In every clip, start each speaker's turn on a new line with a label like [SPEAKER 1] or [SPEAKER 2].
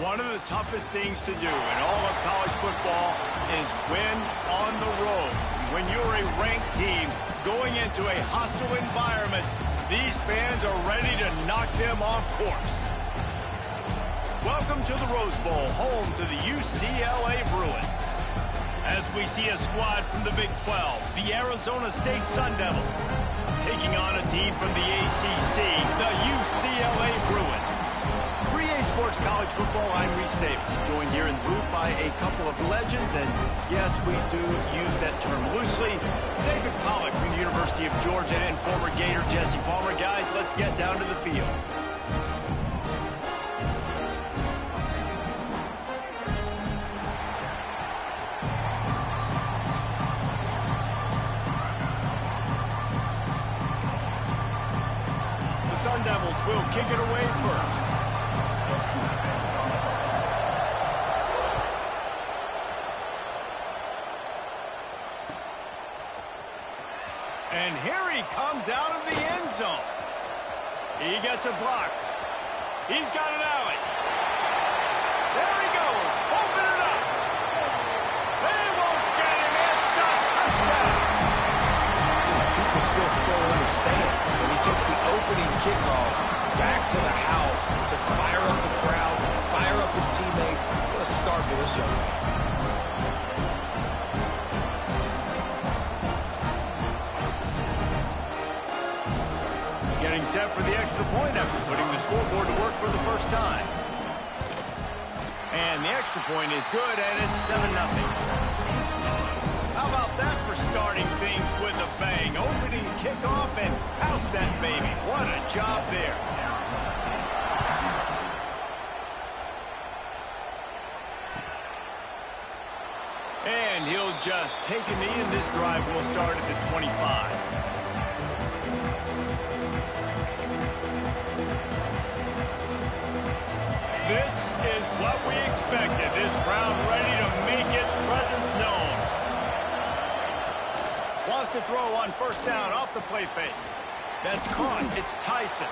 [SPEAKER 1] One of the toughest things to do in all of college football is win on the road. When you're a ranked team going into a hostile environment, these fans are ready to knock them off course. Welcome to the Rose Bowl, home to the UCLA Bruins. As we see a squad from the Big 12, the Arizona State Sun Devils, taking on a team from the ACC, the UCLA Bruins. For EA Sports College Football, I'm Reese Davis, joined here in the booth by a couple of legends, and yes, we do use that term loosely. David Pollack from the University of Georgia and former Gator Jesse Palmer. Guys, let's get down to the field. The Sun Devils will kick it away first. And here he comes out of the end zone. He gets a block. He's got an alley. There he goes. Open it up. They won't get him. It's a touchdown.
[SPEAKER 2] People still fill in the stands. And he takes the opening kickoff back to the house to fire up the crowd, fire up his teammates. What a start for this young man.
[SPEAKER 1] Getting set for the extra point after putting the scoreboard to work for the first time. And the extra point is good, and it's 7-0. How about that for starting things with a bang? Opening kickoff and house that baby. What a job there. And he'll just take a knee, and this drive will start at the 25. This is what we expected. This crowd ready to make its presence known. Wants to throw on first down off the play fake. That's caught. It's Tyson.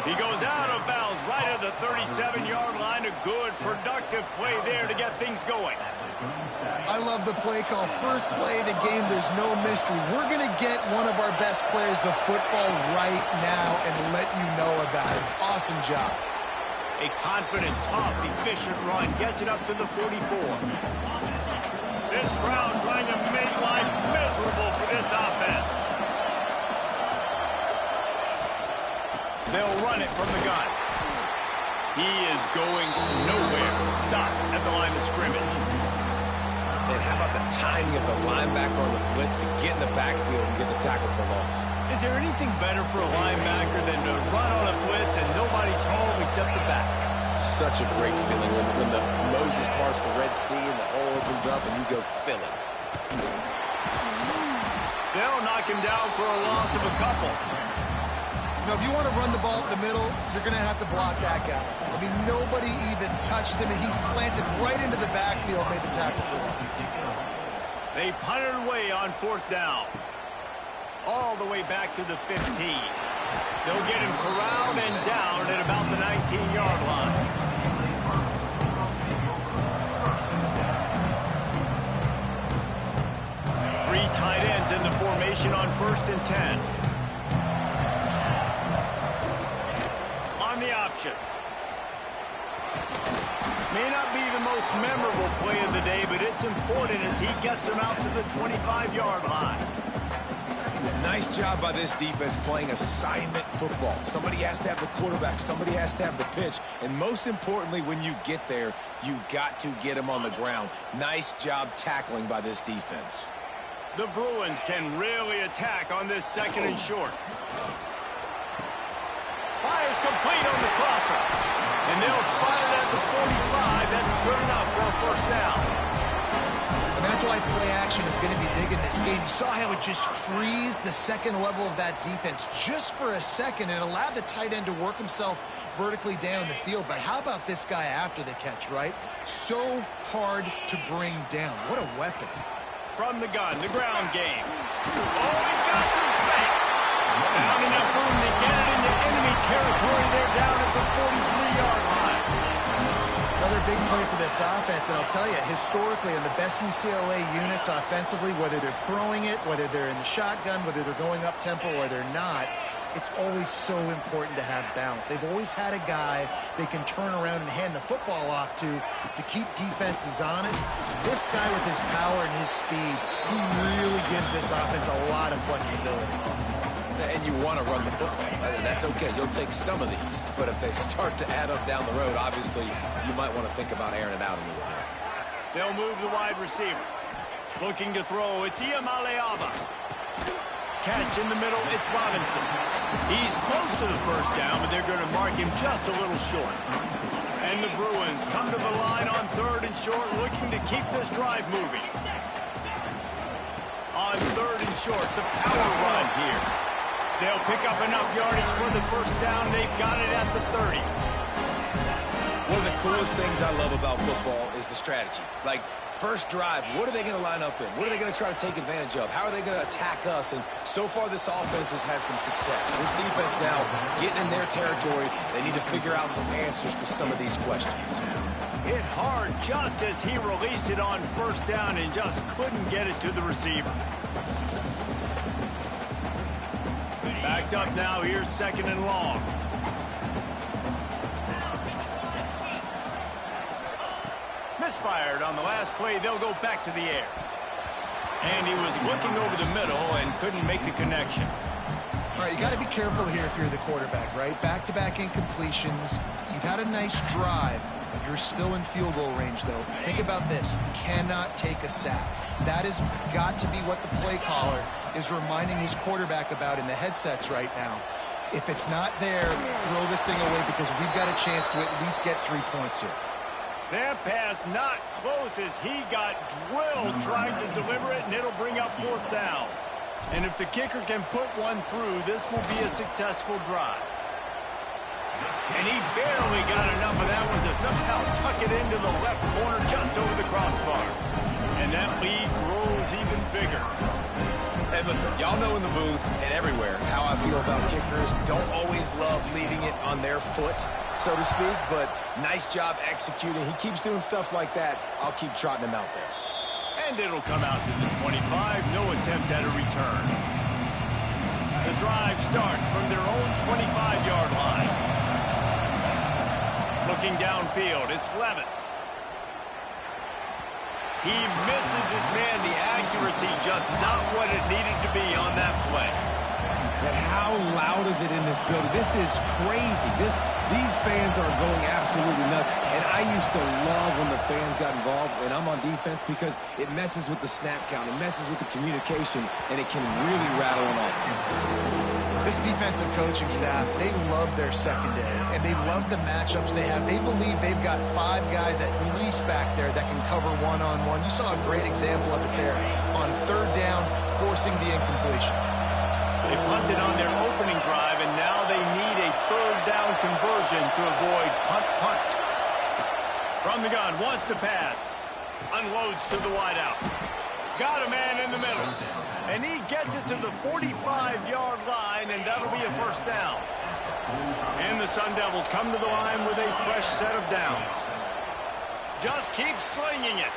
[SPEAKER 1] He goes out of bounds right at the 37-yard line. A good, productive play there to get things going.
[SPEAKER 3] I love the play call. First play of the game, there's no mystery. We're going to get one of our best players the football right now and let you know about it. Awesome job.
[SPEAKER 1] A confident, tough, efficient run gets it up to the 44. This crowd trying to make life miserable for this offense. They'll run it from the gun. He is going nowhere. Stop at the line of scrimmage.
[SPEAKER 2] And how about the timing of the linebacker on the blitz to get in the backfield and get the tackle for loss?
[SPEAKER 1] Is there anything better for a linebacker than to run on a blitz and nobody's home except the back?
[SPEAKER 2] Such a great feeling when the Moses parts the Red Sea and the hole opens up and you go fill it.
[SPEAKER 1] They'll knock him down for a loss of a couple.
[SPEAKER 3] You know, if you want to run the ball up the middle, you're going to have to block that guy. I mean, nobody even touched him, and he slanted right into the backfield, made the tackle for loss.
[SPEAKER 1] They punted away on fourth down. All the way back to the 15. They'll get him corralled and down at about the 19-yard line. Three tight ends in the formation on 1st and 10. On the option. May not be the most memorable play of the day, but it's important as he gets him out to the 25-yard line.
[SPEAKER 2] Nice job by this defense playing assignment football. Somebody has to have the quarterback. Somebody has to have the pitch. And most importantly, when you get there, you got to get him on the ground. Nice job tackling by this defense.
[SPEAKER 1] The Bruins can really attack on this 2nd and short. Fires complete on the crosser. And they'll spot it at the 45. That's good enough for a first down.
[SPEAKER 3] And that's why play action is going to be big in this game. You saw how it just frees the second level of that defense just for a second and allowed the tight end to work himself vertically down the field. But how about this guy after the catch, right? So hard to bring down. What a weapon.
[SPEAKER 1] From the gun, the ground game. Oh, he's got some space. Not enough room to get it into enemy territory. They're down at the 43-yard line.
[SPEAKER 3] Now Another big play for this offense, and I'll tell you, historically, in the best UCLA units offensively, whether they're throwing it, whether they're in the shotgun, whether they're going up-tempo or they're not, it's always so important to have balance. They've always had a guy they can turn around and hand the football off to keep defenses honest. This guy with his power and his speed, he really gives this offense a lot of flexibility.
[SPEAKER 2] And you want to run the football. That's okay. You'll take some of these. But if they start to add up down the road, obviously, you might want to think about airing it out a little bit.
[SPEAKER 1] They'll move the wide receiver. Looking to throw, it's Iamaleava. Catch in the middle, it's Robinson. He's close to the first down, but they're going to mark him just a little short. And the Bruins come to the line on 3rd and short, looking to keep this drive moving. On 3rd and short, the power run here. They'll pick up enough yardage for the first down. They've got it at the 30.
[SPEAKER 2] One of the coolest things I love about football is the strategy. Like, first drive, what are they going to line up in? What are they going to try to take advantage of? How are they going to attack us? And so far, this offense has had some success. This defense now getting in their territory. They need to figure out some answers to some of these questions.
[SPEAKER 1] Hit hard just as he released it on first down and just couldn't get it to the receiver. Backed up now, here's 2nd and long. Misfired on the last play, they'll go back to the air. And he was looking over the middle and couldn't make the connection.
[SPEAKER 3] All right, you got to be careful here if you're the quarterback, right? Back-to-back incompletions. You've had a nice drive. You're still in field goal range, though. Think about this. You cannot take a sack. That has got to be what the play caller is reminding his quarterback about in the headsets right now. If it's not there, throw this thing away because we've got a chance to at least get 3 points here.
[SPEAKER 1] That pass not close as he got drilled trying to deliver it, and it'll bring up 4th down. And if the kicker can put one through, this will be a successful drive. And he barely got enough of that one to somehow tuck it into the left corner just over the crossbar. And that lead grows even bigger.
[SPEAKER 2] And listen, y'all know in the booth and everywhere how I feel about kickers. Don't always love leaving it on their foot, so to speak, but nice job executing. He keeps doing stuff like that. I'll keep trotting him out there.
[SPEAKER 1] And it'll come out to the 25. No attempt at a return. The drive starts from their own 25-yard line. Looking downfield, it's Levitt. He misses his man. The accuracy just not what it needed to be on that play.
[SPEAKER 2] And how loud is it in this building? This is crazy. These fans are going absolutely nuts. And I used to love when the fans got involved, and I'm on defense because it messes with the snap count. It messes with the communication, and it can really rattle an offense.
[SPEAKER 3] This defensive coaching staff, they love their secondary, and they love the matchups they have. They believe they've got 5 guys at least back there that can cover one-on-one. You saw a great example of it there on 3rd down, forcing the incompletion.
[SPEAKER 1] They punted on their opening drive, and now they need a 3rd down conversion to avoid punt. From the gun, wants to pass. Unloads to the wideout. Got a man in the middle. And he gets it to the 45-yard line, and that'll be a 1st down. And the Sun Devils come to the line with a fresh set of downs. Just keeps slinging it.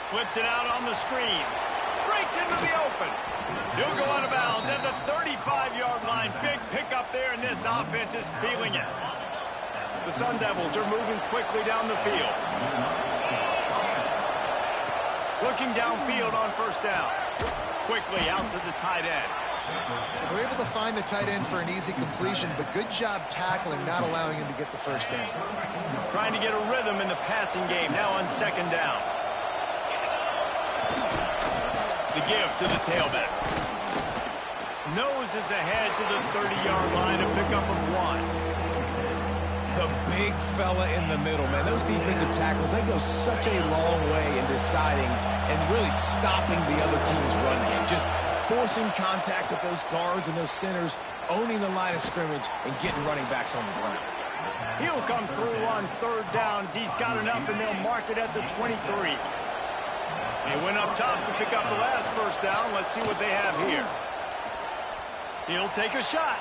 [SPEAKER 1] Flips it out on the screen. Breaks into the open. He'll go out of bounds at the 35-yard line. Big pickup there, and this offense is feeling it. The Sun Devils are moving quickly down the field. Looking downfield on 1st down. Quickly out to the tight end.
[SPEAKER 3] They're able to find the tight end for an easy completion, but good job tackling, not allowing him to get the 1st down.
[SPEAKER 1] Trying to get a rhythm in the passing game, now on 2nd down. The give to the tailback. Noses ahead to the 30-yard line, a pickup of 1.
[SPEAKER 2] The big fella in the middle, man. Those defensive tackles, they go such a long way in deciding and really stopping the other team's run game. Just forcing contact with those guards and those centers, owning the line of scrimmage, and getting running backs on the ground.
[SPEAKER 1] He'll come through on 3rd downs. He's got enough, and they'll mark it at the 23. They went up top to pick up the last 1st down. Let's see what they have here. He'll take a shot.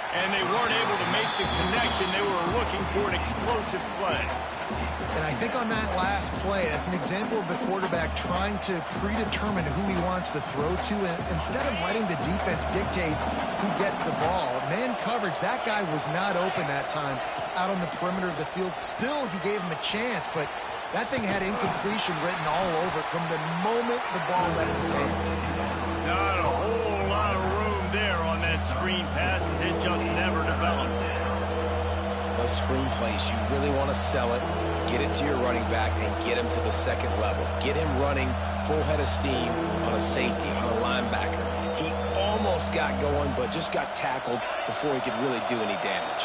[SPEAKER 1] And they weren't able to make the connection. They were looking for an explosive play.
[SPEAKER 3] And I think on that last play, that's an example of the quarterback trying to predetermine who he wants to throw to, and instead of letting the defense dictate who gets the ball. Man coverage, that guy was not open that time out on the perimeter of the field. Still, he gave him a chance, but that thing had incompletion written all over it from the moment the ball left his hand.
[SPEAKER 1] Not a whole lot of room there on that screen pass, as it just never developed.
[SPEAKER 2] Those screen plays, you really want to sell it, get it to your running back, and get him to the second level. Get him running full head of steam on a safety, on a linebacker. He almost got going, but just got tackled before he could really do any damage.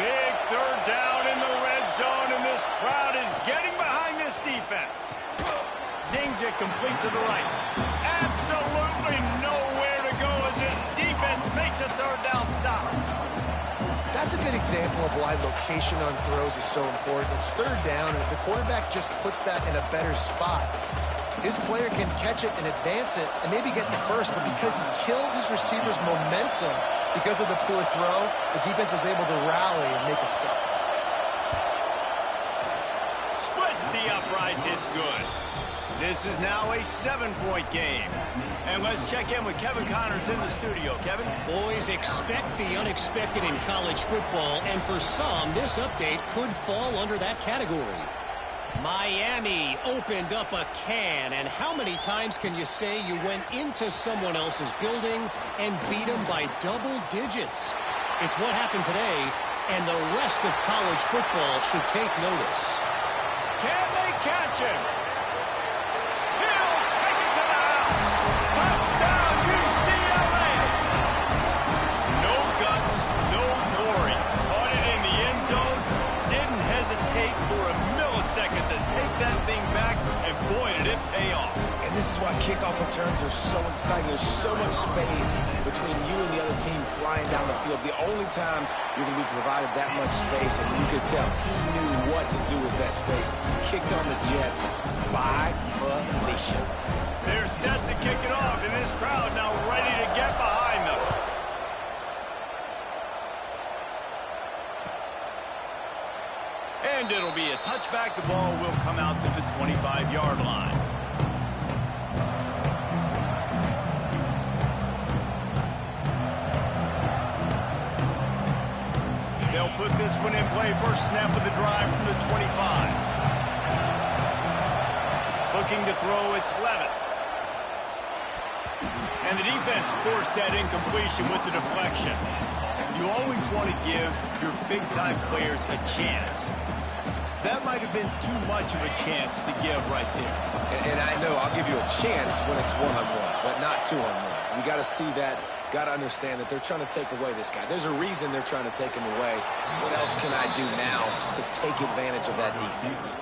[SPEAKER 1] Big third down in the red zone, and this crowd is getting behind this defense. Zings it complete to the right. Absolutely nowhere to go as this defense makes a third down stop.
[SPEAKER 3] That's a good example of why location on throws is so important. It's third down, and if the quarterback just puts that in a better spot, his player can catch it and advance it and maybe get the first, but because he killed his receiver's momentum because of the poor throw, the defense was able to rally and make a stop.
[SPEAKER 1] Splits the uprights, it's good. This is now a 7-point game. And let's check in with Kevin Connors in the studio. Kevin?
[SPEAKER 4] Boys, expect the unexpected in college football, and for some, this update could fall under that category. Miami opened up a can, and how many times can you say you went into someone else's building and beat them by double digits? It's what happened today, and the rest of college football should take notice.
[SPEAKER 1] Can they catch him? He'll take it to the house. Touchdown, UCLA. No guts, no glory. Caught it in the end zone. Didn't hesitate for a millisecond to take that thing back, and boy, did it pay off.
[SPEAKER 2] And this is why kickoff returns are so exciting. There's so much space between you and the other team flying down the field. The only time you're going to be provided that much space, and you could tell he knew what to do with that space. Kicked on the Jets by Felicia.
[SPEAKER 1] They're set to kick it off, and this crowd now ready to get behind them. And it'll be a touchback. The ball will come out to the 25-yard line. They'll put this one in play. First snap of the drive from the 25. Looking to throw, it's Levitt. And the defense forced that incompletion with the deflection. You always want to give your big-time players a chance. That might have been too much of a chance to give right there.
[SPEAKER 2] And I know I'll give you a chance when it's one-on-one, but not two-on-one. You got to see that. Got to understand that they're trying to take away this guy. There's a reason they're trying to take him away. What else can I do now to take advantage of that defense?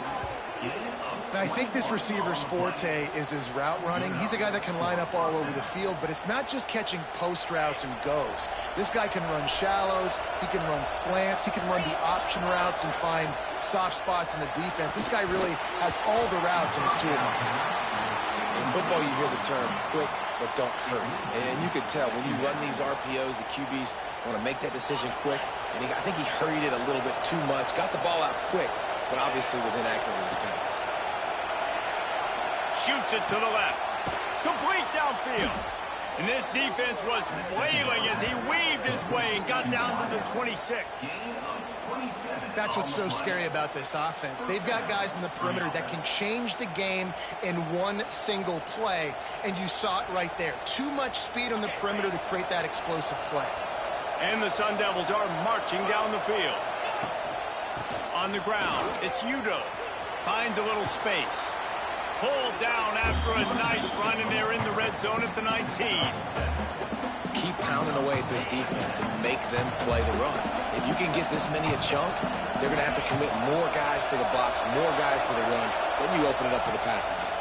[SPEAKER 3] I think this receiver's forte is his route running. He's a guy that can line up all over the field, but it's not just catching post routes and goes. This guy can run shallows, he can run slants, he can run the option routes and find soft spots in the defense. This guy really has all the routes in his toolbox.
[SPEAKER 2] In football, you hear the term quick, but don't hurry. And you can tell when you run these RPOs, the QBs want to make that decision quick. And I think he hurried it a little bit too much, got the ball out quick, but obviously was inaccurate with his pass.
[SPEAKER 1] Shoots it to the left. Complete downfield. And this defense was flailing as he weaved his way and got down to the 26.
[SPEAKER 3] That's what's so scary about this offense. They've got guys in the perimeter that can change the game in one single play, and you saw it right there. Too much speed on the perimeter to create that explosive play.
[SPEAKER 1] And the Sun Devils are marching down the field. On the ground, it's Udo. Finds a little space. Pulled down after a nice run, and they're in the red zone at the 19.
[SPEAKER 2] Keep pounding away at this defense and make them play the run. If you can get this many a chunk, they're going to have to commit more guys to the box, more guys to the run. Then you open it up for the passing game.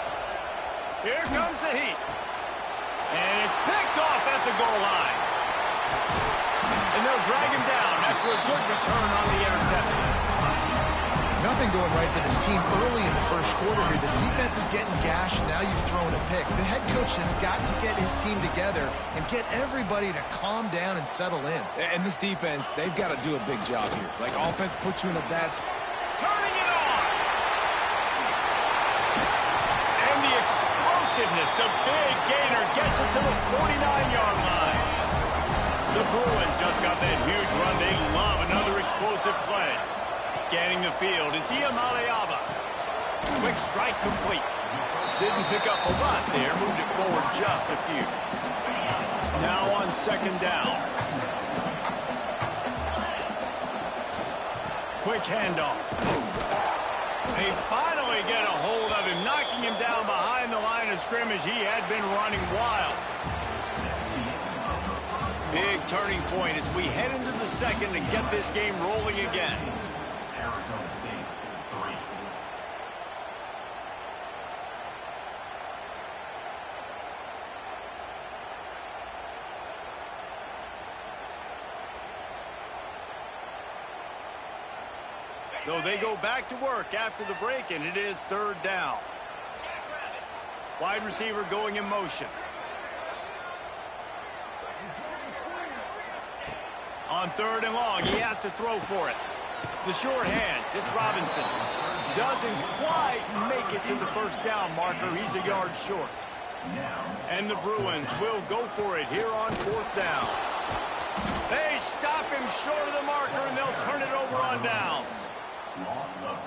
[SPEAKER 1] Here comes the heat. And it's picked off at the goal line. And they'll drag him down after a good return on the interception.
[SPEAKER 3] Nothing going right for this team early in the first quarter here. The defense is getting gashed, and now you've thrown a pick. The head coach has got to get his team together and get everybody to calm down and settle in.
[SPEAKER 2] And this defense, they've got to do a big job here. Like, offense puts you in a bad spot.
[SPEAKER 1] turning it on. And the explosiveness, the big gainer gets it to the 49-yard line. The Bruins just got that huge run. They love another explosive play. Scanning the field, it's Iamaleava. Quick strike complete. Didn't pick up a lot there, moved it forward just a few. Now on second down. Quick handoff. They finally get a hold of him, knocking him down behind the line of scrimmage. He had been running wild. Big turning point as we head into the second and get this game rolling again. So they go back to work after the break, and it is third down. Wide receiver going in motion. On third and long, he has to throw for it. The short hands, it's Robinson. Doesn't quite make it to the first down marker. He's a yard short. And the Bruins will go for it here on fourth down. They stop him short of the marker, and they'll turn it over on downs.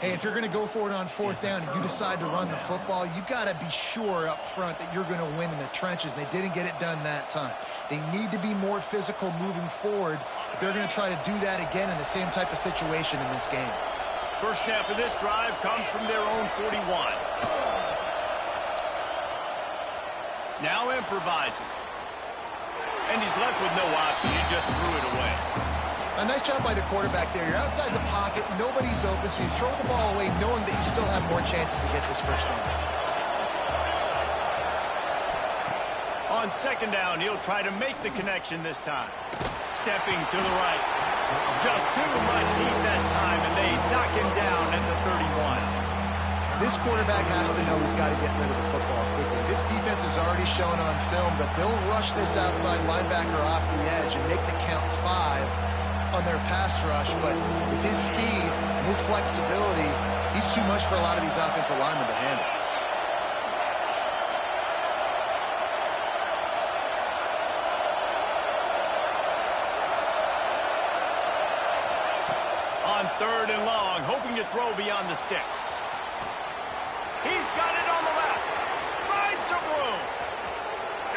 [SPEAKER 3] Hey, if you're going to go for it on fourth down and you decide to run the football, you've got to be sure up front that you're going to win in the trenches. And they didn't get it done that time. They need to be more physical moving forward if they're going to try to do that again in the same type of situation in this game.
[SPEAKER 1] First snap of this drive comes from their own 41. Now improvising. And he's left with no option. He just threw it away.
[SPEAKER 3] A nice job by the quarterback there. You're outside the pocket, nobody's open, so you throw the ball away knowing that you still have more chances to get this first down.
[SPEAKER 1] On second down, he'll try to make the connection this time. Stepping to the right. Just too much heat that time, and they knock him down at the 31.
[SPEAKER 3] This quarterback has to know he's got to get rid of the football quickly. This defense has already shown on film that they'll rush this outside linebacker off the edge and make the count 5 on their pass rush, but with his speed and his flexibility, he's too much for a lot of these offensive linemen to handle.
[SPEAKER 1] On third and long, hoping to throw beyond the sticks. He's got it on the left. Finds some room.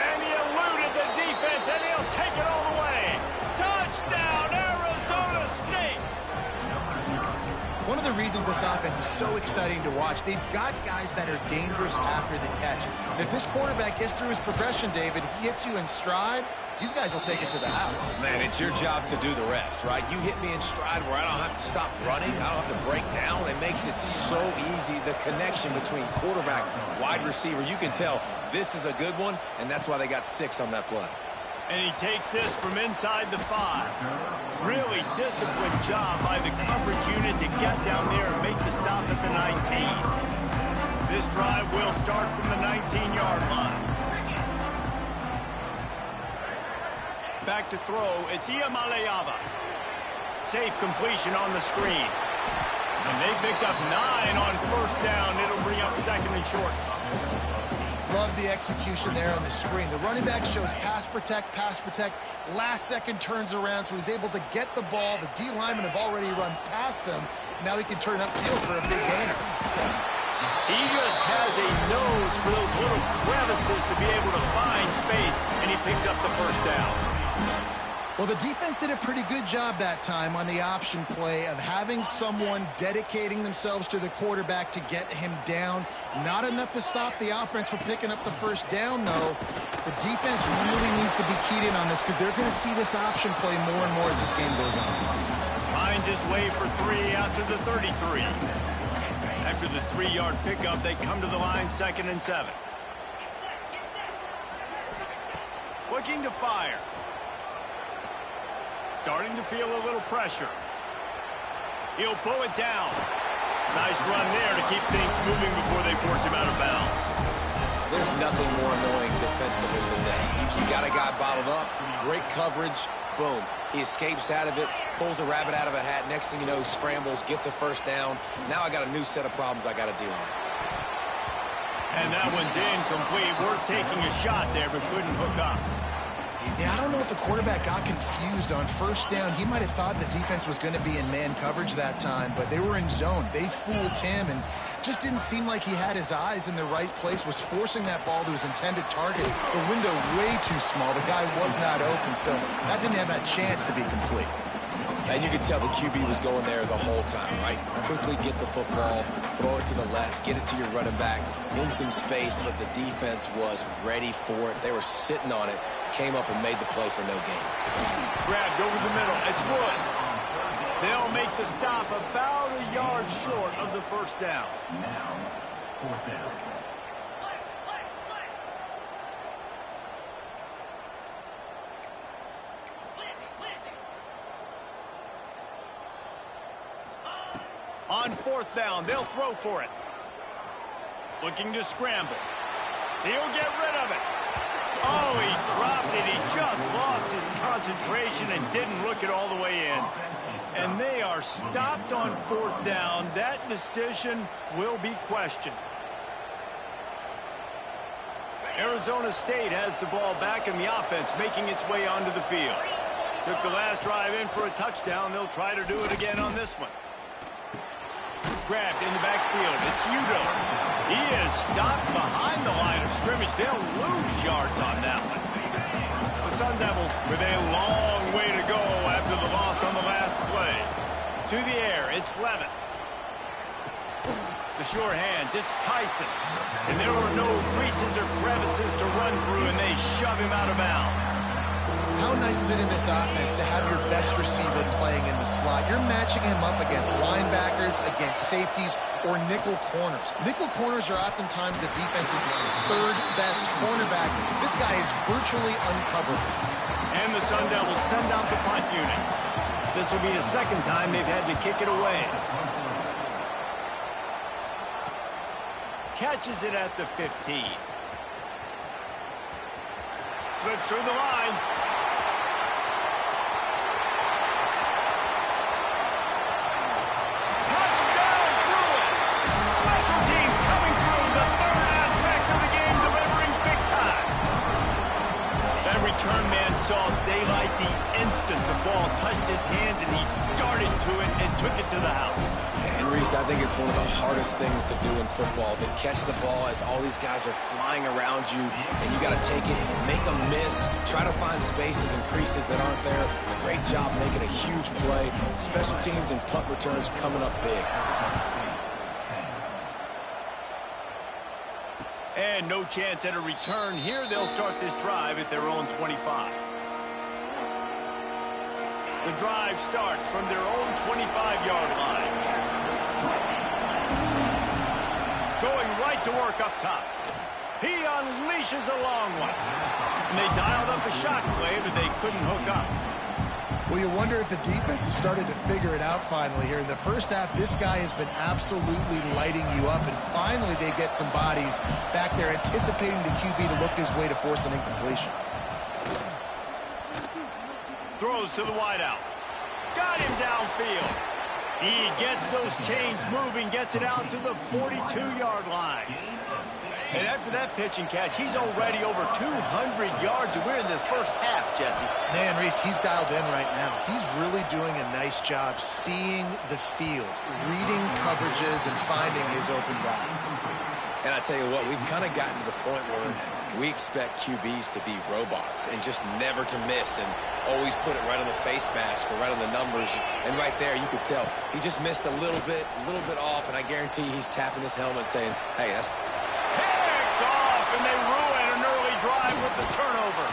[SPEAKER 1] And he eluded the defense, and he'll take it all the way. Touchdown, Arizona State!
[SPEAKER 3] One of the reasons this offense is so exciting to watch, they've got guys that are dangerous after the catch. And if this quarterback gets through his progression, David, he hits you in stride, these guys will take it to the house.
[SPEAKER 2] Man, it's your job to do the rest, right? You hit me in stride where I don't have to stop running. I don't have to break down. It makes it so easy, the connection between quarterback, wide receiver. You can tell this is a good one, and that's why they got 6 on that play.
[SPEAKER 1] And he takes this from inside the 5. Really disciplined job by the coverage unit to get down there and make the stop at the 19. This drive will start from the 19-yard line. Back to throw, it's Iamaleava. Safe completion on the screen. And they picked up 9 on first down. It'll bring up second and short.
[SPEAKER 3] Love the execution there on the screen. The running back shows pass protect. Last second turns around, so he's able to get the ball. The D linemen have already run past him. Now he can turn upfield for a big gainer.
[SPEAKER 1] He just has a nose for those little crevices to be able to find space, and he picks up the first down.
[SPEAKER 3] Well, the defense did a pretty good job that time on the option play of having someone dedicating themselves to the quarterback to get him down. Not enough to stop the offense from picking up the first down, though. The defense really needs to be keyed in on this because they're going to see this option play more and more as this game goes on.
[SPEAKER 1] Finds his way for 3 after the 33. After the 3-yard pickup, they come to the line 2nd and 7. Looking to fire. Starting to feel a little pressure. He'll pull it down. Nice run there to keep things moving before they force him out of bounds.
[SPEAKER 2] There's nothing more annoying defensively than this. You got a guy bottled up, great coverage, boom. He escapes out of it, pulls a rabbit out of a hat. Next thing you know, scrambles, gets a first down. Now I got a new set of problems I got to deal with.
[SPEAKER 1] And that one's incomplete. Worth taking a shot there, but couldn't hook up.
[SPEAKER 3] Yeah, I don't know if the quarterback got confused on first down. He might have thought the defense was going to be in man coverage that time, but they were in zone. They fooled him and just didn't seem like he had his eyes in the right place, was forcing that ball to his intended target. The window way too small. The guy was not open, so that didn't have that chance to be complete.
[SPEAKER 2] And you could tell the QB was going there the whole time, right? Quickly get the football, throw it to the left, get it to your running back in some space, but the defense was ready for it. They were sitting on it, came up and made the play for no gain.
[SPEAKER 1] Grabbed over the middle. It's Woods. They'll make the stop about a yard short of the first down.
[SPEAKER 5] Now, fourth down.
[SPEAKER 1] On fourth down, they'll throw for it. Looking to scramble. He'll get rid of it. Oh, he dropped it. He just lost his concentration and didn't look it all the way in. And they are stopped on fourth down. That decision will be questioned. Arizona State has the ball back in the offense, making its way onto the field. Took the last drive in for a touchdown. They'll try to do it again on this one. Grabbed in the backfield. It's Udo. He is stopped behind the line of scrimmage. They'll lose yards on that one. The Sun Devils with a long way to go after the loss on the last play. To the air, it's Levitt. The sure hands, it's Tyson. And there were no creases or crevices to run through, and they shove him out of bounds.
[SPEAKER 3] How nice is it in this offense to have your best receiver playing in the slot? You're matching him up against linebackers, against safeties, or nickel corners. Nickel corners are oftentimes the defense's third best cornerback. This guy is virtually uncoverable.
[SPEAKER 1] And the Sun Devils send out the punt unit. This will be the second time they've had to kick it away. Catches it at the 15. Slips through the line. Teams coming through, the third aspect of the game, delivering big time. That return man saw daylight the instant the ball touched his hands, and he darted to it and took it to the house.
[SPEAKER 2] And Reese, I think it's one of the hardest things to do in football, to catch the ball as all these guys are flying around you, and you got to take it, make a miss, try to find spaces and creases that aren't there. Great job making a huge play. Special teams and punt returns coming up big.
[SPEAKER 1] And no chance at a return here. They'll start this drive at their own 25. The drive starts from their own 25-yard line. Going right to work up top. He unleashes a long one. And they dialed up a shot play, but they couldn't hook up.
[SPEAKER 3] Well, you wonder if the defense has started to figure it out finally here. In the first half, this guy has been absolutely lighting you up, and finally they get some bodies back there anticipating the QB to look his way to force an incompletion.
[SPEAKER 1] Throws to the wideout. Got him downfield. He gets those chains moving, gets it out to the 42-yard line. And after that pitch and catch, he's already over 200 yards, and we're in the first half, Jesse.
[SPEAKER 3] Man, Reese, he's dialed in right now. He's really doing a nice job seeing the field, reading coverages, and finding his open guy.
[SPEAKER 2] And I tell you what, we've kind of gotten to the point where we expect QBs to be robots and just never to miss and always put it right on the face mask or right on the numbers. And right there, you could tell he just missed a little bit off, and I guarantee he's tapping his helmet saying, hey, that's...
[SPEAKER 1] Picked off, and they ruin an early drive with the turnover.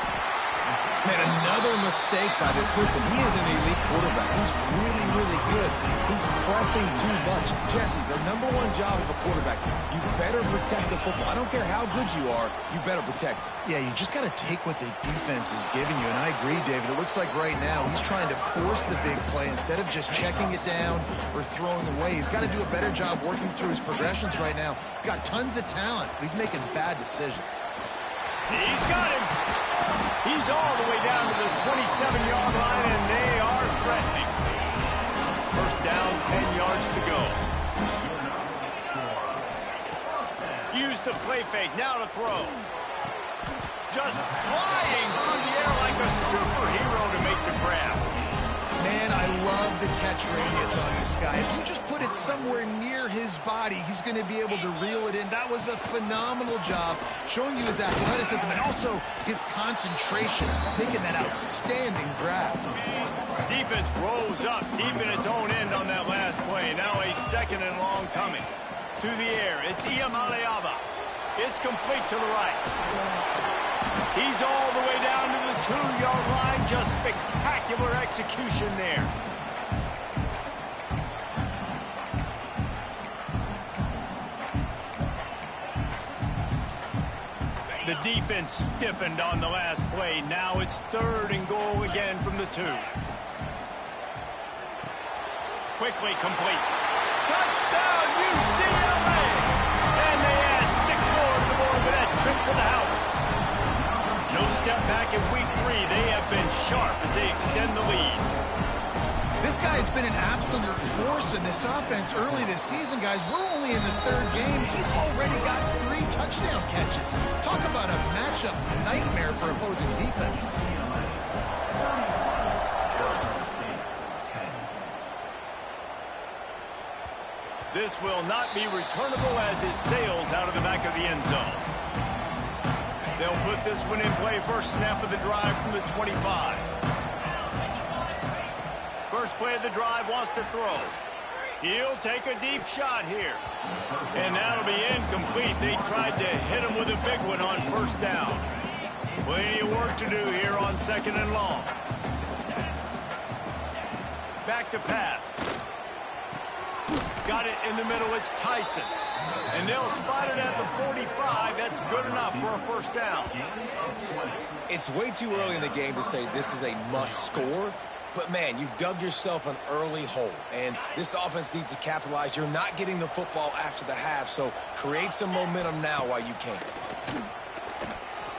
[SPEAKER 2] Man, another mistake by this. Listen, he is an elite quarterback. He's really, really good. He's pressing too much. Jesse, the number one job of a quarterback, you better protect the football. I don't care how good you are, you better protect it.
[SPEAKER 3] Yeah, you just got to take what the defense is giving you, and I agree, David. It looks like right now he's trying to force the big play instead of just checking it down or throwing away. He's got to do a better job working through his progressions right now. He's got tons of talent, but he's making bad decisions.
[SPEAKER 1] He's got him. He's all the way down to the 27-yard line first down, 10 yards to go. Use the play fake, now to throw. Just flying through the air like a superhero to make the grab.
[SPEAKER 3] Man, I love the catch radius on this guy. If you just put it somewhere near his body, he's going to be able to reel it in. That was a phenomenal job, showing you his athleticism and also his concentration, making that outstanding grab.
[SPEAKER 1] Defense rose up deep in its own end on that last play. Now a second and long coming. To the air, it's Iamaleava. It's complete to the right. He's all the way down to the 2-yard line. Just spectacular execution there. The defense stiffened on the last play. Now it's 3rd and goal again from the 2. Quickly complete. Touchdown, UCLA! And they add 6 more to the board with that trip to the house. No step back in week 3. They have been sharp as they extend the lead.
[SPEAKER 3] This guy's been an absolute force in this offense early this season, guys. We're only in the 3rd game. He's already got 3 touchdown catches. Talk about a matchup nightmare for opposing defenses.
[SPEAKER 1] This will not be returnable as it sails out of the back of the end zone. They'll put this one in play. First snap of the drive from the 25. First play of the drive, wants to throw. He'll take a deep shot here. And that'll be incomplete. They tried to hit him with a big one on first down. Plenty of work to do here on 2nd and long. Back to pass. Got it in the middle, it's Tyson. And they'll spot it at the 45. That's good enough for a first down.
[SPEAKER 2] It's way too early in the game to say this is a must score. But, man, you've dug yourself an early hole. And this offense needs to capitalize. You're not getting the football after the half, so create some momentum now while you can.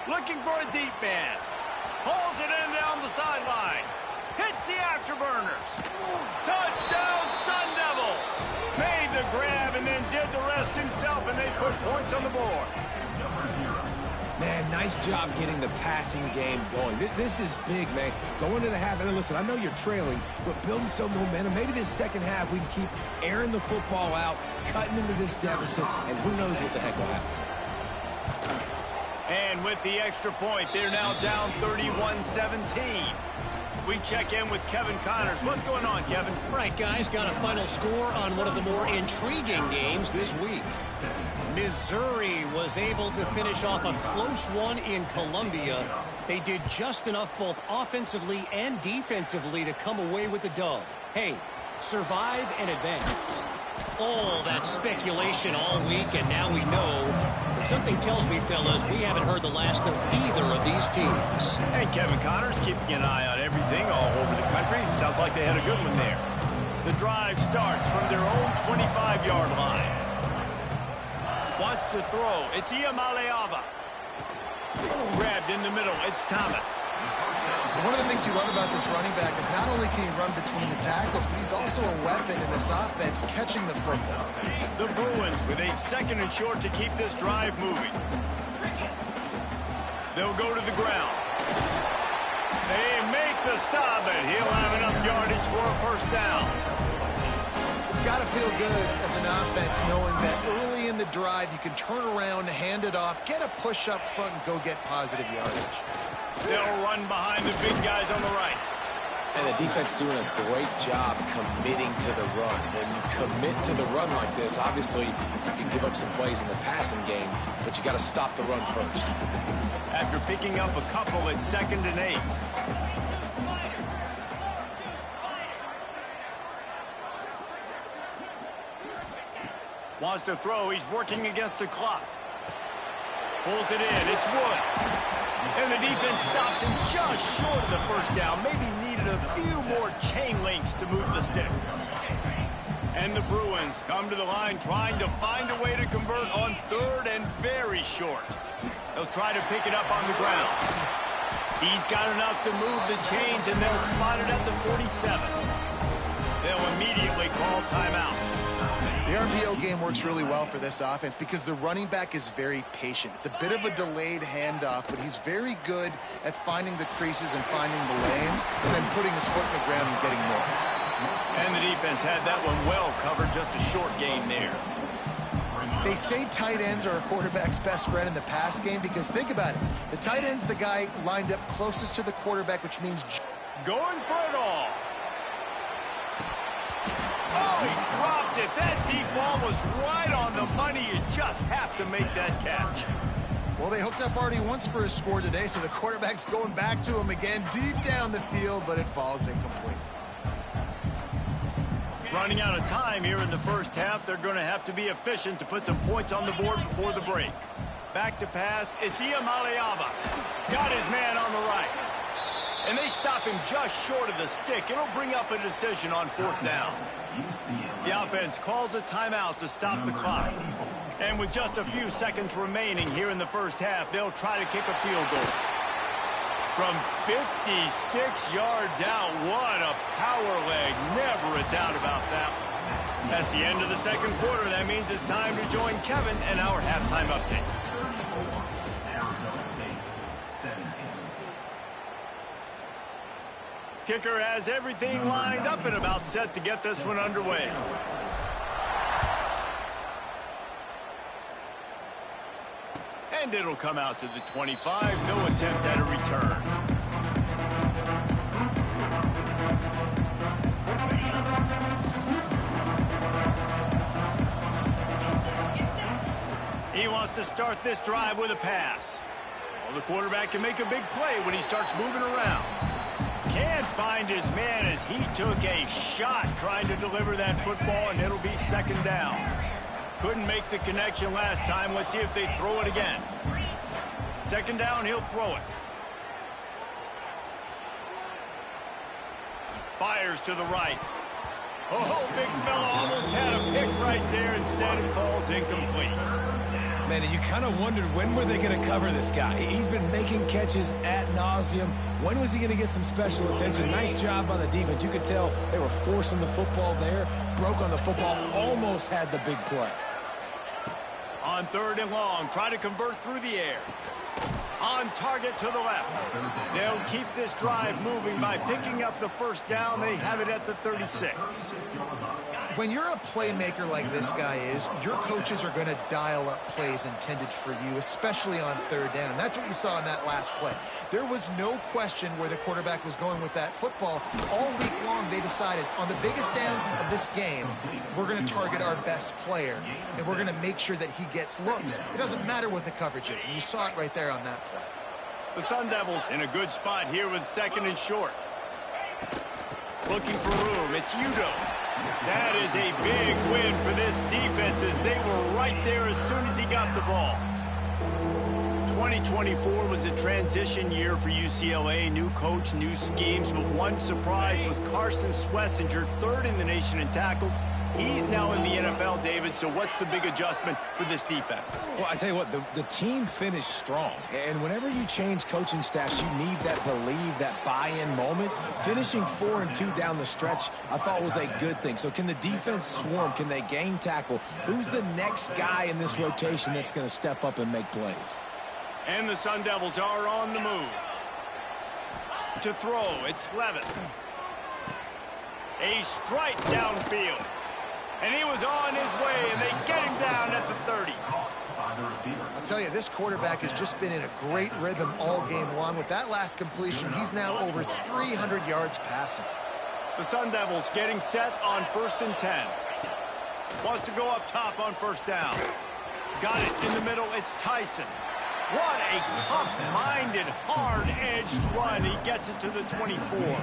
[SPEAKER 1] Looking for a deep man. Pulls it in down the sideline. Hits the afterburners. Touchdown, Sun Devils. Made the grab and then did the rest himself, and they put points on the board.
[SPEAKER 2] Man, nice job getting the passing game going. This is big, man. Going to the half, and listen, I know you're trailing, but building some momentum. Maybe this second half we can keep airing the football out, cutting into this deficit, and who knows what the heck will happen.
[SPEAKER 1] And with the extra point, they're now down 31-17. We check in with Kevin Connors. What's going on, Kevin?
[SPEAKER 4] Right, guys, got a final score on one of the more intriguing games this week. Missouri was able to finish off a close one in Columbia. They did just enough both offensively and defensively to come away with the dub. Hey, survive and advance. All that speculation all week, and now we know. But something tells me, fellas, we haven't heard the last of either of these teams.
[SPEAKER 1] And Kevin Connors keeping an eye on everything all over the country. Sounds like they had a good one there. The drive starts from their own 25-yard line. Wants to throw. It's Iamaleava. Grabbed in the middle. It's Thomas.
[SPEAKER 3] One of the things you love about this running back is not only can he run between the tackles, but he's also a weapon in this offense catching the football.
[SPEAKER 1] The Bruins with a 2nd and short to keep this drive moving. They'll go to the ground. They make the stop, and he'll have enough yardage for a first down.
[SPEAKER 3] It's got to feel good as an offense knowing that early in the drive you can turn around, hand it off, get a push up front, and go get positive yardage.
[SPEAKER 1] They'll run behind the big guys on the right.
[SPEAKER 2] And the defense doing a great job committing to the run. When you commit to the run like this, obviously you can give up some plays in the passing game, but you got to stop the run first.
[SPEAKER 1] After picking up a couple at 2nd and 8. Wants to throw. He's working against the clock. Pulls it in. It's Woods. And the defense stops him just short of the first down. Maybe needed a few more chain links to move the sticks. And the Bruins come to the line trying to find a way to convert on 3rd and very short. They'll try to pick it up on the ground. He's got enough to move the chains, and they'll spot it at the 47. They'll immediately call timeout.
[SPEAKER 3] The RPO game works really well for this offense because the running back is very patient. It's a bit of a delayed handoff, but he's very good at finding the creases and finding the lanes and then putting his foot in the ground and getting north.
[SPEAKER 1] And the defense had that one well covered, just a short gain there.
[SPEAKER 3] They say tight ends are a quarterback's best friend in the pass game because think about it. The tight end's the guy lined up closest to the quarterback, which means
[SPEAKER 1] going for it all. Oh, he dropped it. That deep ball was right on the money. You just have to make that catch.
[SPEAKER 3] Well, they hooked up already once for a score today, so the quarterback's going back to him again deep down the field, but it falls incomplete.
[SPEAKER 1] Running out of time here in the first half. They're going to have to be efficient to put some points on the board before the break. Back to pass. It's Iamaleava. Got his man on the right. And they stop him just short of the stick. It'll bring up a decision on fourth down. The offense calls a timeout to stop the clock. And with just a few seconds remaining here in the first half, they'll try to kick a field goal. From 56 yards out, what a power leg. Never a doubt about that. That's the end of the second quarter. That means it's time to join Kevin and our halftime update.
[SPEAKER 5] Arizona State, 17.
[SPEAKER 1] Kicker has everything lined up and about set to get this one underway. And it'll come out to the 25. No attempt at a return. He wants to start this drive with a pass. Well, the quarterback can make a big play when he starts moving around. Can't find his man as he took a shot trying to deliver that football, and it'll be second down. Couldn't make the connection last time. Let's see if they throw it again. Second down, he'll throw it. Fires to the right. Oh, big fella almost had a pick right there. Instead, it falls incomplete.
[SPEAKER 2] Man, you kind of wondered when were they going to cover this guy. He's been making catches ad nauseum. When was he going to get some special attention? Nice job by the defense. You could tell they were forcing the football there. Broke on the football, almost had the big play.
[SPEAKER 1] On third and long, try to convert through the air. On target to the left. They'll keep this drive moving by picking up the first down. They have it at the 36.
[SPEAKER 3] When you're a playmaker like this guy is, your coaches are going to dial up plays intended for you, especially on third down. That's what you saw in that last play. There was no question where the quarterback was going with that football. All week long, they decided on the biggest downs of this game, we're going to target our best player, and we're going to make sure that he gets looks. It doesn't matter what the coverage is, and you saw it right there on that play.
[SPEAKER 1] The Sun Devils in a good spot here with second and short. Looking for room. It's Udo. That is a big win for this defense as they were right there as soon as he got the ball. 2024 was a transition year for UCLA. New coach, new schemes, but one surprise was Carson Schlesinger, third in the nation in tackles. He's now in the NFL, David, so what's the big adjustment for this defense?
[SPEAKER 2] Well, I tell you what, the team finished strong. And whenever you change coaching staffs, you need that believe, that buy-in moment. Finishing 4-2 down the stretch, I thought was a good thing. So can the defense swarm? Can they gain tackle? Who's the next guy in this rotation that's going to step up and make plays?
[SPEAKER 1] And the Sun Devils are on the move. To throw, it's Levitt. A strike downfield. And he was on his way, and they get him down at the 30.
[SPEAKER 3] I'll tell you, this quarterback has just been in a great rhythm all game long. With that last completion, he's now over 300 yards passing.
[SPEAKER 1] The Sun Devils getting set on 1st and 10. Wants to go up top on first down. Got it in the middle. It's Tyson. What a tough-minded, hard-edged run. He gets it to the 24.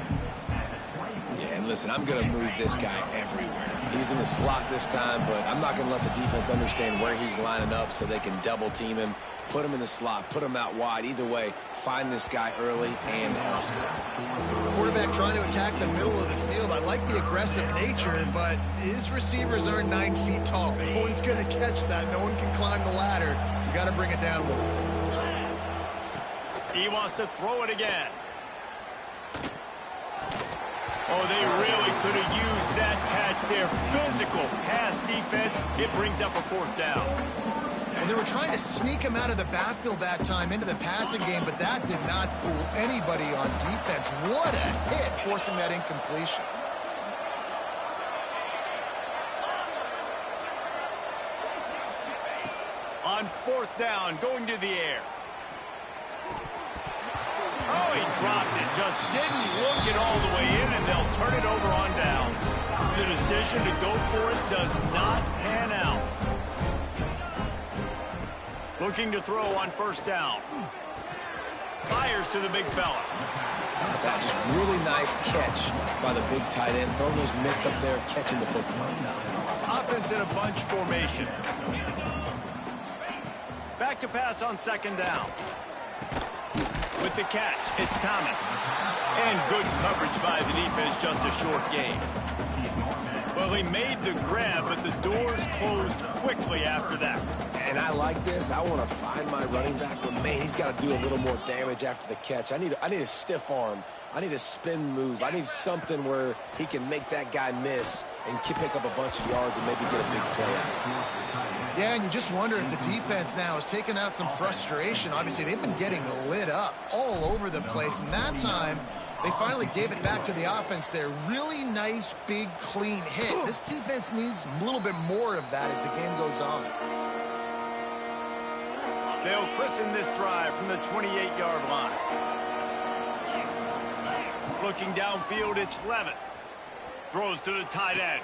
[SPEAKER 2] Yeah, and listen, I'm going to move this guy everywhere. He was in the slot this time, but I'm not going to let the defense understand where he's lining up so they can double-team him, put him in the slot, put him out wide. Either way, find this guy early and often.
[SPEAKER 3] Quarterback trying to attack the middle of the field. I like the aggressive nature, but his receivers aren't 9 feet tall. No one's going to catch that. No one can climb the ladder. You got to bring it down a little.
[SPEAKER 1] He wants to throw it again. Oh, they really could have used that catch there. Physical pass defense. It brings up a 4th down.
[SPEAKER 3] Well, they were trying to sneak him out of the backfield that time into the passing game, but that did not fool anybody on defense. What a hit, forcing that incompletion.
[SPEAKER 1] On 4th down, going to the air. Oh, he dropped it. Just didn't look it all the way in, and they'll turn it over on downs. The decision to go for it does not pan out. Looking to throw on 1st down. Fires to the big fella.
[SPEAKER 2] That just really nice catch by the big tight end. Throwing those mitts up there, catching the football.
[SPEAKER 1] Offense in a bunch formation. Back to pass on 2nd down. With the catch, it's Thomas. And good coverage by the defense, just a short gain. Well, he made the grab, but the doors closed quickly after that.
[SPEAKER 2] And I like this. I want to find my running back, but man, he's got to do a little more damage after the catch. I need a stiff arm. I need a spin move. I need something where he can make that guy miss and pick up a bunch of yards and maybe get a big play out of it.
[SPEAKER 3] Yeah, and you just wonder if the defense now has taken out some frustration. Obviously, they've been getting lit up all over the place, and that time they finally gave it back to the offense there. Really nice, big, clean hit. This defense needs a little bit more of that as the game goes on.
[SPEAKER 1] They'll christen this drive from the 28-yard line. Looking downfield, it's Levitt. Throws to the tight end.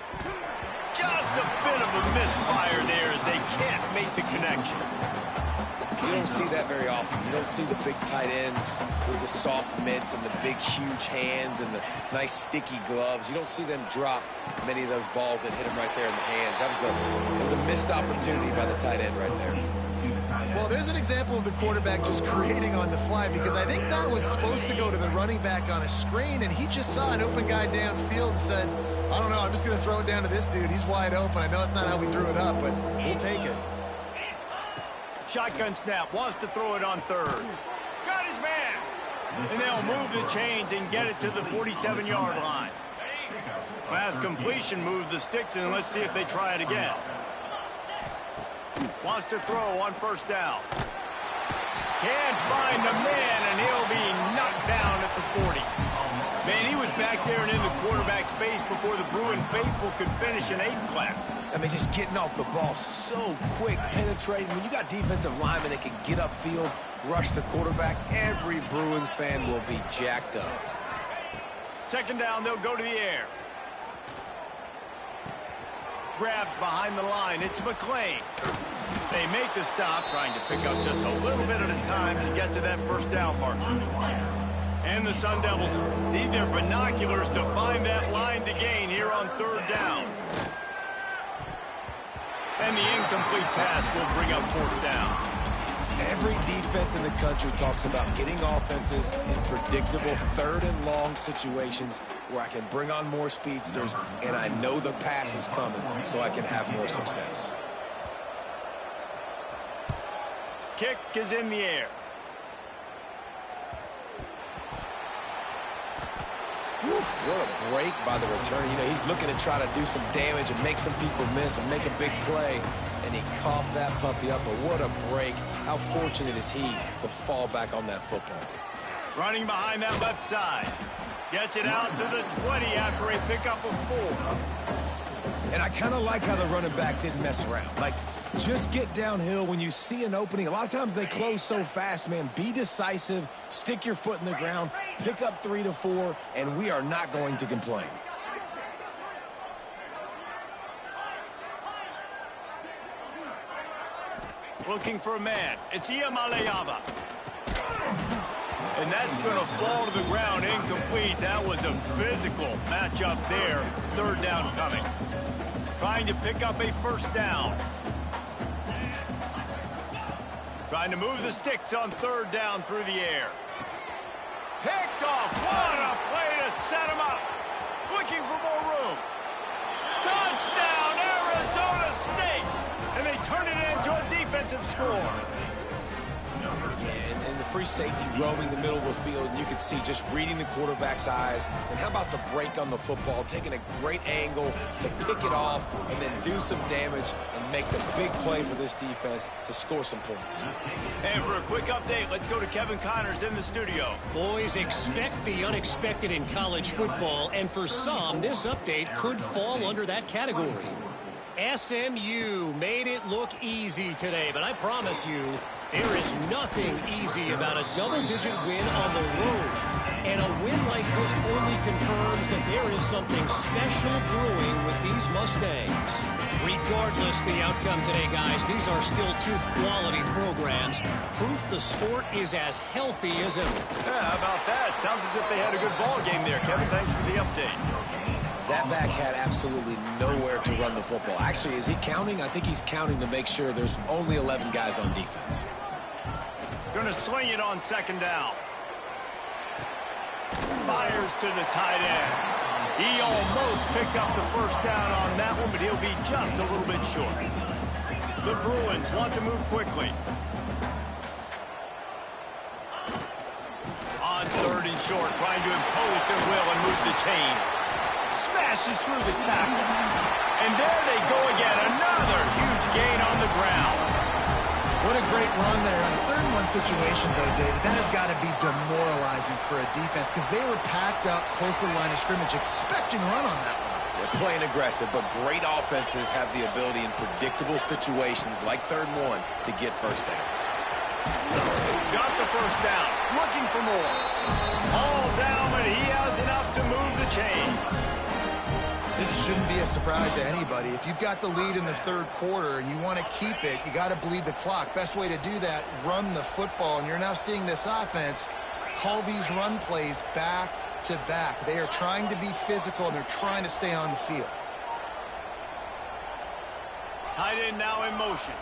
[SPEAKER 1] Just a bit of a misfire there as they can't make the connection.
[SPEAKER 2] You don't see that very often. You don't see the big tight ends with the soft mitts and the big, huge hands and the nice, sticky gloves. You don't see them drop many of those balls that hit them right there in the hands. That was a missed opportunity by the tight end right there.
[SPEAKER 3] Well, there's an example of the quarterback just creating on the fly, because I think that was supposed to go to the running back on a screen, and he just saw an open guy downfield and said, I don't know, I'm just going to throw it down to this dude. He's wide open. I know it's not how we drew it up, but we'll take it.
[SPEAKER 1] Shotgun snap, wants to throw it on 3rd. Got his man. And they'll move the chains and get it to the 47-yard line. Pass completion, move the sticks, and let's see if they try it again. Wants to throw on 1st down. Can't find the man, and he'll be knocked down at the 40. Man, he was back there and in the quarterback's face before the Bruin faithful could finish an 8-clap.
[SPEAKER 2] I mean, just getting off the ball so quick, penetrating. When you got defensive linemen that can get upfield, rush the quarterback, every Bruins fan will be jacked up.
[SPEAKER 1] 2nd down, they'll go to the air. Grabbed behind the line, it's McClain. They make the stop, trying to pick up just a little bit at a time to get to that 1st down marker. And the Sun Devils need their binoculars to find that line to gain here on 3rd down. And the incomplete pass will bring up 4th down.
[SPEAKER 2] Every defense in the country talks about getting offenses in predictable 3rd and long situations where I can bring on more speedsters and I know the pass is coming so I can have more success.
[SPEAKER 1] Kick is in the air.
[SPEAKER 2] What a break by the returner. You know, he's looking to try to do some damage and make some people miss and make a big play. And he coughed that puppy up, but what a break. How fortunate is he to fall back on that football.
[SPEAKER 1] Running behind that left side. Gets it out to the 20 after a pickup of 4.
[SPEAKER 2] And I kind of like how the running back didn't mess around. Like, just get downhill when you see an opening. A lot of times they close so fast, man. Be decisive, stick your foot in the ground, pick up 3 to 4, and we are not going to complain.
[SPEAKER 1] Looking for a man. It's Iamaleava. And that's going to fall to the ground incomplete. That was a physical matchup there. 3rd down coming. Trying to pick up a 1st down. Trying to move the sticks on 3rd down through the air. Picked off. What a play to set him up. Looking for more room. Touchdown, Arizona State. And they turn it into a defensive score.
[SPEAKER 2] Yeah, and the free safety roaming the middle of the field, and you can see just reading the quarterback's eyes. And how about the break on the football, taking a great angle to pick it off and then do some damage and make the big play for this defense to score some points.
[SPEAKER 1] And for a quick update, let's go to Kevin Connors in the studio.
[SPEAKER 4] Boys, expect the unexpected in college football, and for some, this update could fall under that category. SMU made it look easy today, but I promise you, there is nothing easy about a double-digit win on the road. And a win like this only confirms that there is something special brewing with these Mustangs. Regardless the outcome today, guys, these are still two quality programs. Proof the sport is as healthy as ever.
[SPEAKER 1] Yeah, how about that? Sounds as if they had a good ball game there, Kevin. Thanks for the update.
[SPEAKER 2] That back had absolutely nowhere to run the football. Actually, is he counting? I think he's counting to make sure there's only 11 guys on defense.
[SPEAKER 1] Going to swing it on second down. Fires to the tight end. He almost picked up the first down on that one, but he'll be just a little bit short. The Bruins want to move quickly. On third and short, trying to impose their will and move the chains. Smashes through the tackle. And there they go again. Another huge gain on the ground.
[SPEAKER 3] What a great run there. On a 3rd-and-1 situation, though, David, that has got to be demoralizing for a defense because they were packed up close to the line of scrimmage, expecting run on that one.
[SPEAKER 2] They're playing aggressive, but great offenses have the ability in predictable situations like 3rd and 1 to get first downs.
[SPEAKER 1] Got the first down. Looking for more. All down, but he has enough to move the chains.
[SPEAKER 3] This shouldn't be a surprise to anybody. If you've got the lead in the 3rd quarter and you want to keep it, you got to bleed the clock. Best way to do that, run the football. And you're now seeing this offense call these run plays back to back. They are trying to be physical, and they're trying to stay on the field.
[SPEAKER 1] Tight end now in motion.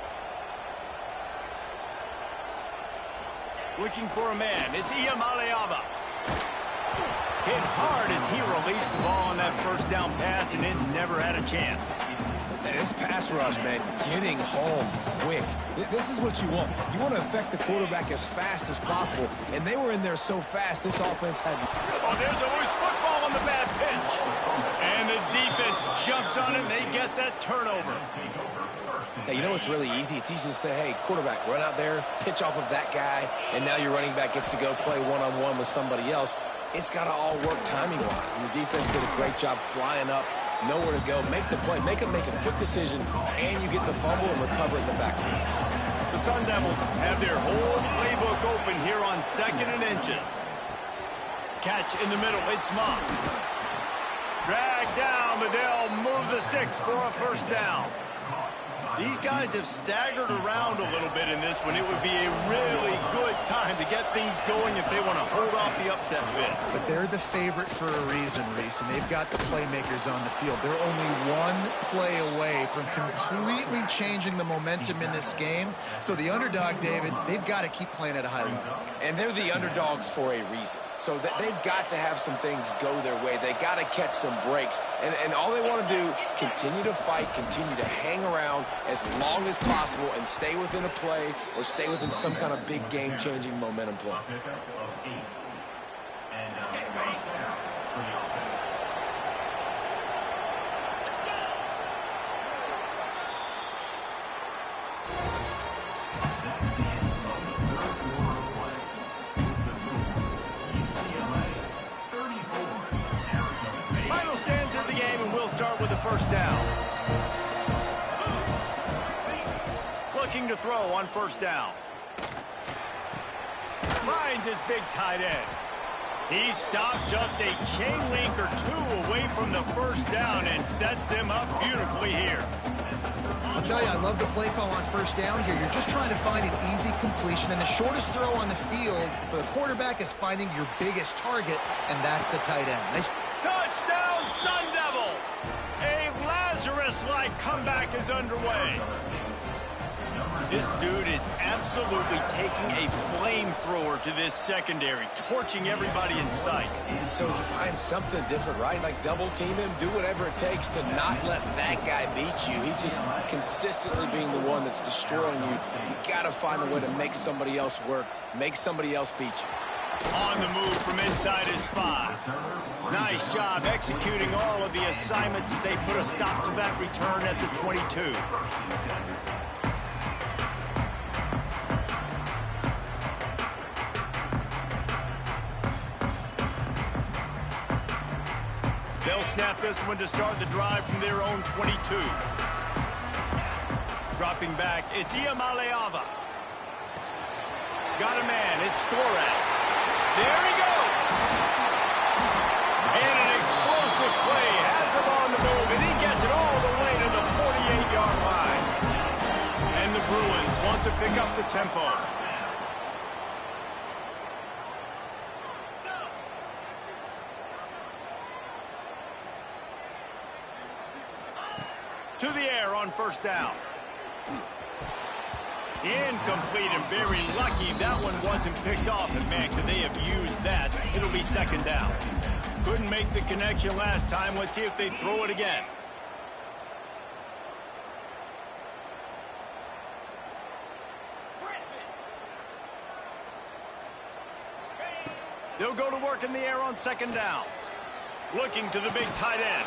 [SPEAKER 1] Looking for a man. It's Iamaleava. Hit hard as he released the ball on that first down pass, and it never had a chance.
[SPEAKER 2] And this pass rush, man, getting home quick. This is what you want. You want to affect the quarterback as fast as possible, and they were in there so fast, this offense had...
[SPEAKER 1] Oh, there's a loose football on the bad pitch. And the defense jumps on it, and they get that turnover.
[SPEAKER 2] Hey, you know what's really easy? It's easy to say, hey, quarterback, run out there, pitch off of that guy, and now your running back gets to go play one-on-one with somebody else. It's got to all work timing-wise, and the defense did a great job flying up, nowhere to go, make the play, make a quick decision, and you get the fumble and recover it in the backfield.
[SPEAKER 1] The Sun Devils have their whole playbook open here on 2nd and inches. Catch in the middle, it's Moss. Drag down, but they'll move the sticks for a first down. These guys have staggered around a little bit in this one. It would be a really good time to get things going if they want to hold off the upset bid.
[SPEAKER 3] But they're the favorite for a reason, Reese, and they've got the playmakers on the field. They're only one play away from completely changing the momentum in this game. So the underdog, David, they've got to keep playing at a high level.
[SPEAKER 2] And they're the underdogs for a reason. So they've got to have some things go their way. They got to catch some breaks. And all they want to do, continue to fight, continue to hang around as long as possible and stay within a play or stay within some kind of big game-changing momentum play.
[SPEAKER 1] Final stands of the game, and we'll start with the first down. Looking to throw on first down. Finds his big tight end. He stopped just a chain link or two away from the first down and sets them up beautifully here.
[SPEAKER 3] I'll tell you, I love the play call on first down here. You're just trying to find an easy completion, and the shortest throw on the field for the quarterback is finding your biggest target, and that's the tight end. Nice.
[SPEAKER 1] Touchdown, Sun Devils! A Lazarus-like comeback is underway. This dude is absolutely taking a flamethrower to this secondary, torching everybody in sight.
[SPEAKER 2] So find something different, right? Like double team him, do whatever it takes to not let that guy beat you. He's just consistently being the one that's destroying you. You got to find a way to make somebody else work, make somebody else beat you.
[SPEAKER 1] On the move from inside his 5. Nice job executing all of the assignments as they put a stop to that return at the 22. They'll snap this one to start the drive from their own 22. Dropping back, it's Iamaleava. Got a man, it's Flores. There he goes! And an explosive play has him on the move, and he gets it all the way to the 48-yard line. And the Bruins want to pick up the tempo. To the air on first down. Incomplete and very lucky that one wasn't picked off. And man, could they have used that? It'll be second down. Couldn't make the connection last time. Let's see if they throw it again. They'll go to work in the air on second down. Looking to the big tight end.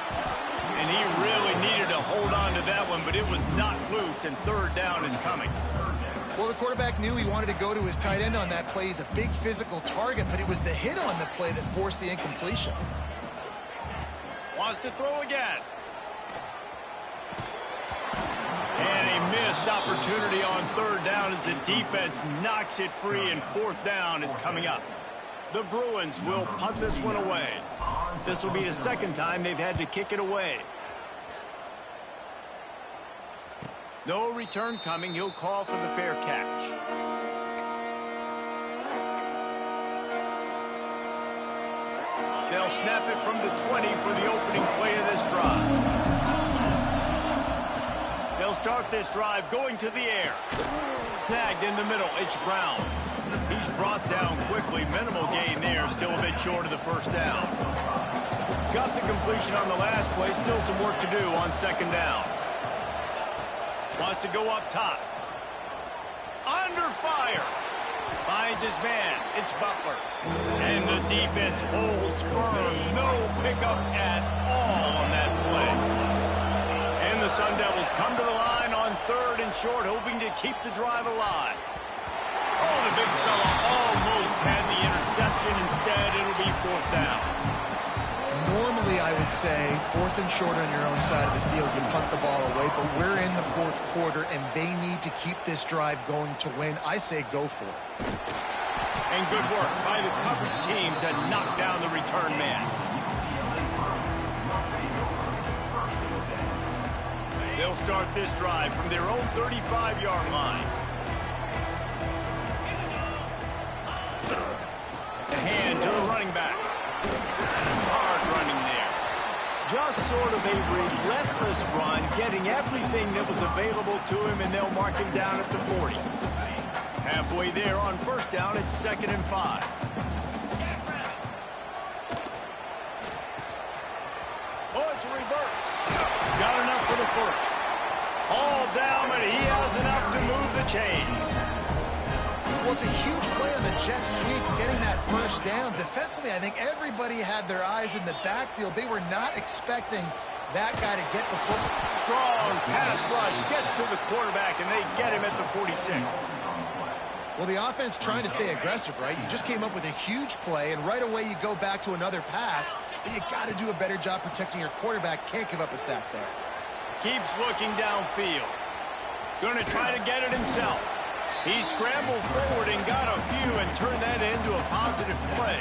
[SPEAKER 1] And he really needed to hold on to that one, but it was not loose, and third down is coming.
[SPEAKER 3] Well, the quarterback knew he wanted to go to his tight end on that play. He's a big physical target, but it was the hit on the play that forced the incompletion.
[SPEAKER 1] Wants to throw again. And a missed opportunity on third down as the defense knocks it free, and fourth down is coming up. The Bruins will punt this one away. This will be the second time they've had to kick it away. No return coming. He'll call for the fair catch. They'll snap it from the 20 for the opening play of this drive. They'll start this drive going to the air. Snagged in the middle. It's Brown. He's brought down quickly. Minimal gain there. Still a bit short of the first down. Got the completion on the last play. Still some work to do on second down. Wants to go up top. Under fire. Finds his man. It's Butler. And the defense holds firm. No pickup at all on that play. And the Sun Devils come to the line on third and short, hoping to keep the drive alive. Oh, the big fella almost had the interception. Instead, it'll be fourth down.
[SPEAKER 3] Normally, I would say, fourth and short on your own side of the field, you punt the ball away, but we're in the fourth quarter, and they need to keep this drive going to win. I say go for it.
[SPEAKER 1] And good work by the coverage team to knock down the return man. They'll start this drive from their own 35-yard line. The hand to the running back. Hard running there. Just sort of a relentless run, getting everything that was available to him, and they'll mark him down at the 40. Halfway there on first down, it's 2nd and 5. Oh, it's a reverse. Got enough for the first. All down, but he has enough to move the chains.
[SPEAKER 3] Well, it's a huge play on the jet sweep, getting that first down. Defensively, I think everybody had their eyes in the backfield. They were not expecting that guy to get the football.
[SPEAKER 1] Strong pass rush gets to the quarterback, and they get him at the 46.
[SPEAKER 3] Well, the offense trying to stay aggressive, right? You just came up with a huge play, and right away you go back to another pass. But you got to do a better job protecting your quarterback. Can't give up a sack there.
[SPEAKER 1] Keeps looking downfield. Going to try to get it himself. He scrambled forward and got a few and turned that into a positive play.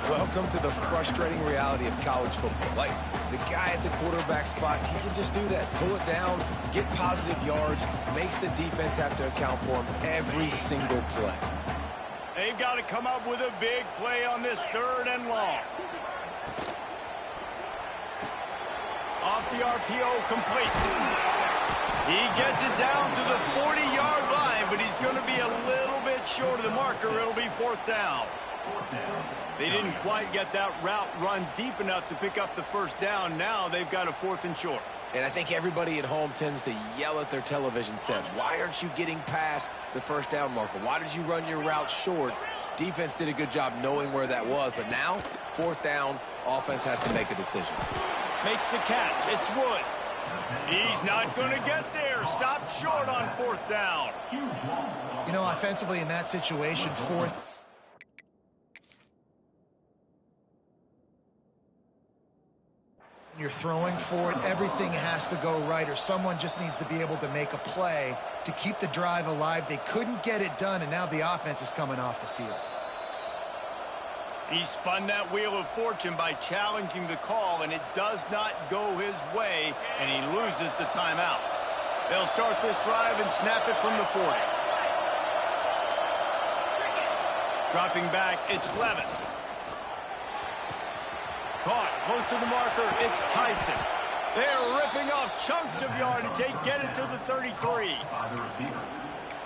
[SPEAKER 2] Welcome to the frustrating reality of college football. Like, the guy at the quarterback spot, he can just do that. Pull it down, get positive yards, makes the defense have to account for him every single play.
[SPEAKER 1] They've got to come up with a big play on this 3rd and long. Off the RPO, complete. He gets it down to the 40-yard line, but he's going to be a little bit short of the marker. It'll be 4th down. They didn't quite get that route run deep enough to pick up the first down. Now they've got a 4th and short.
[SPEAKER 2] And I think everybody at home tends to yell at their television set. Why aren't you getting past the first down marker? Why did you run your route short? Defense did a good job knowing where that was. But now, 4th down, offense has to make a decision.
[SPEAKER 1] Makes the catch. It's Woods. He's not going to get there. Stopped short on 4th down.
[SPEAKER 3] You know, offensively in that situation, 4th. You're throwing for it, everything has to go right, or someone just needs to be able to make a play to keep the drive alive. They couldn't get it done, and now the offense is coming off the field.
[SPEAKER 1] He spun that wheel of fortune by challenging the call, and it does not go his way, and he loses the timeout. They'll start this drive and snap it from the 40. Dropping back, it's Levin. Caught close to the marker, it's Tyson. They're ripping off chunks of yardage. They get it to the 33.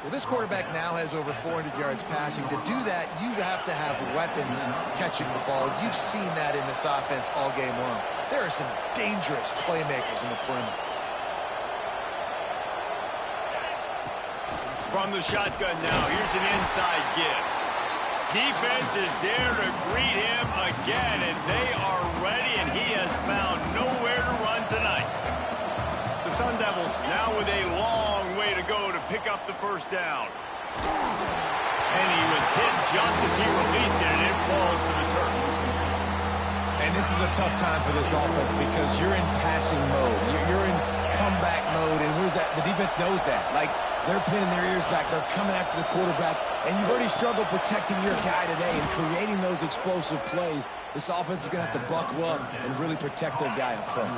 [SPEAKER 3] Well, this quarterback now has over 400 yards passing. To do that, you have to have weapons catching the ball. You've seen that in this offense all game long. There are some dangerous playmakers in the perimeter.
[SPEAKER 1] From the shotgun now, here's an inside give. Defense is there to greet him again, and they are ready, and he has found nowhere to run tonight. The Sun Devils now with a long way to go to pick up the first down. And he was hit just as he released it, and it falls to the turf.
[SPEAKER 2] And this is a tough time for this offense because you're in passing mode. You're in comeback mode, and the defense knows that. Like, they're pinning their ears back. They're coming after the quarterback. And you've already struggled protecting your guy today and creating those explosive plays. This offense is going to have to buckle up and really protect their guy up front.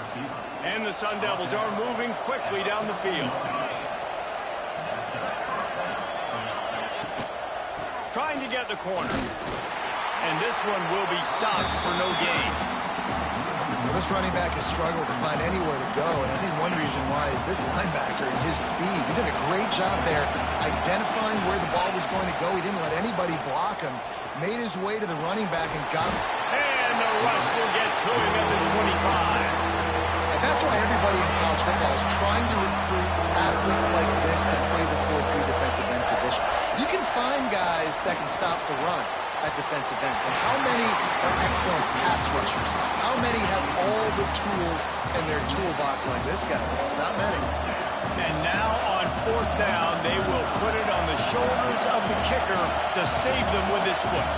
[SPEAKER 1] And the Sun Devils are moving quickly down the field. Trying to get the corner. And this one will be stopped for no gain.
[SPEAKER 3] Well, this running back has struggled to find anywhere to go, and I think one reason why is this linebacker and his speed. He did a great job there identifying where the ball was going to go. He didn't let anybody block him. Made his way to the running back and got him.
[SPEAKER 1] And the rush will get to him at the 25.
[SPEAKER 3] And that's why everybody in college football is trying to recruit athletes like this to play the 4-3 defensive end position. You can find guys that can stop the run at defensive end. But how many are excellent pass rushers? How many have all the tools in their toolbox like this guy? It's not many.
[SPEAKER 1] And now on 4th down, they will put it on the shoulders of the kicker to save them with his foot.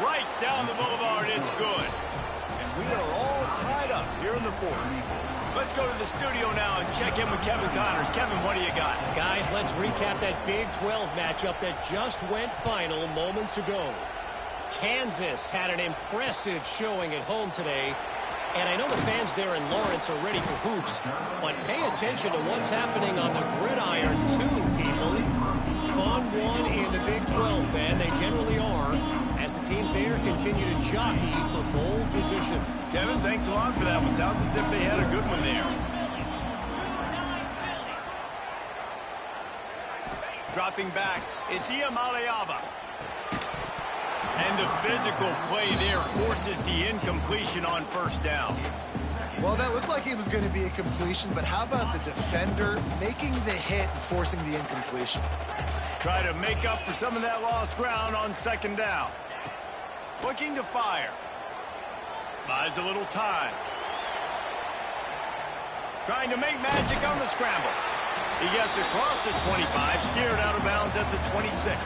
[SPEAKER 1] Right down the boulevard, it's good. And we are all tied up here in the 4th. Let's go to the studio now and check in with Kevin Connors. Kevin, what do you got?
[SPEAKER 4] Guys, let's recap that Big 12 matchup that just went final moments ago. Kansas had an impressive showing at home today. And I know the fans there in Lawrence are ready for hoops. But pay attention to what's happening on the gridiron, too, people. Fun one in the Big 12, man. They generally are, as the teams there continue to jockey for bowl position.
[SPEAKER 1] Kevin, thanks a lot for that one. Sounds as if they had a good one there. Dropping back, it's Iamaleava. And the physical play there forces the incompletion on 1st down.
[SPEAKER 3] Well, that looked like it was going to be a completion, but how about the defender making the hit and forcing the incompletion?
[SPEAKER 1] Try to make up for some of that lost ground on 2nd down. Looking to fire. Buys a little time. Trying to make magic on the scramble. He gets across the 25, steered out of bounds at the 26.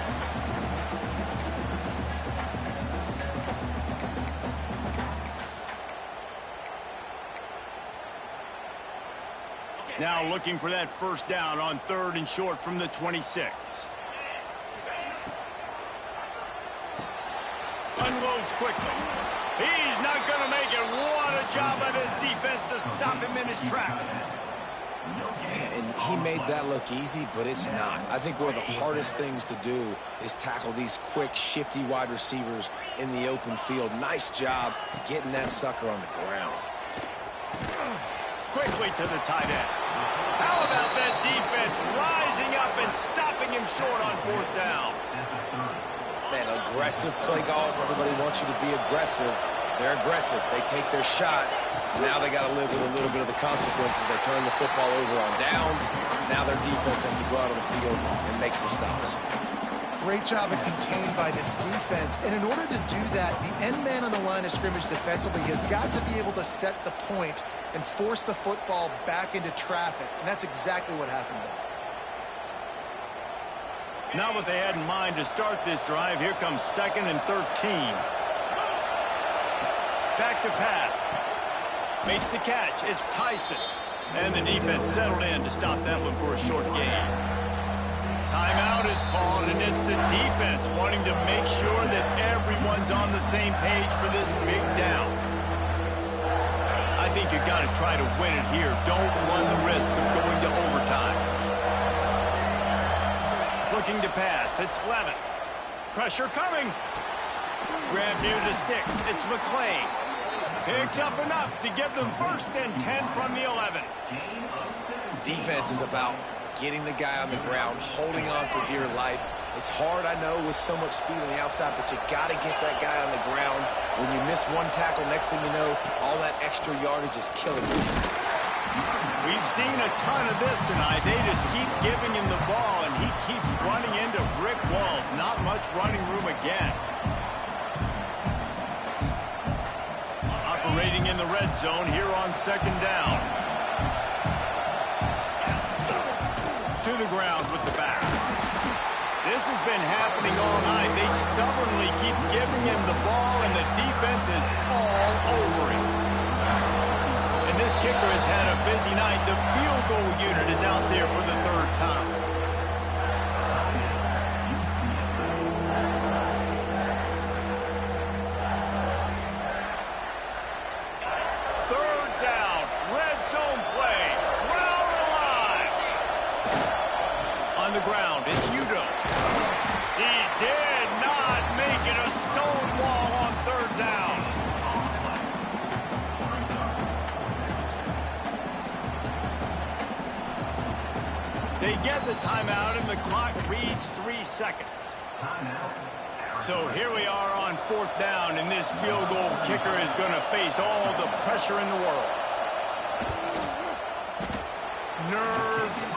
[SPEAKER 1] Now looking for that 1st down on 3rd and short from the 26. Unloads quickly. He's not going to make it. What a job by this defense to stop him in his tracks.
[SPEAKER 2] And he made that look easy, but it's not. I think one of the hardest things to do is tackle these quick, shifty wide receivers in the open field. Nice job getting that sucker on the ground.
[SPEAKER 1] Quickly to the tight end. How about that defense rising up and stopping him short on fourth down?
[SPEAKER 2] Man, aggressive play calls. Everybody wants you to be aggressive. They're aggressive. They take their shot. Now they got to live with a little bit of the consequences. They turn the football over on downs. Now their defense has to go out on the field and make some stops.
[SPEAKER 3] Great job of contained by this defense. And in order to do that, the end man on the line of scrimmage defensively has got to be able to set the point and force the football back into traffic. And that's exactly what happened there.
[SPEAKER 1] Not what they had in mind to start this drive. Here comes 2nd and 13. Back to pass. Makes the catch. It's Tyson. And the defense settled in to stop that one for a short gain. Timeout is called, and it's the defense wanting to make sure that everyone's on the same page for this big down. I think you've got to try to win it here. Don't run the risk of going to overtime. Looking to pass. It's Levin. Pressure coming. Grab near the sticks. It's McClain. Picked up enough to give them 1st and 10 from the 11.
[SPEAKER 2] Defense is about getting the guy on the ground, holding on for dear life. It's hard, I know, with so much speed on the outside, but you got to get that guy on the ground. When you miss one tackle, next thing you know, all that extra yardage is killing you.
[SPEAKER 1] We've seen a ton of this tonight. They just keep giving him the ball, and he keeps running into brick walls. Not much running room again. Operating in the red zone here on 2nd down. To the ground with the back. This has been happening all night. They stubbornly keep giving him the ball, and the defense is all over him. And this kicker has had a busy night. The field goal unit is out there for the 3rd time. On the ground, it's Udo. He did not make it a stone wall on 3rd down. They get the timeout, and the clock reads 3 seconds. So here we are on 4th down, and this field goal kicker is going to face all the pressure in the world.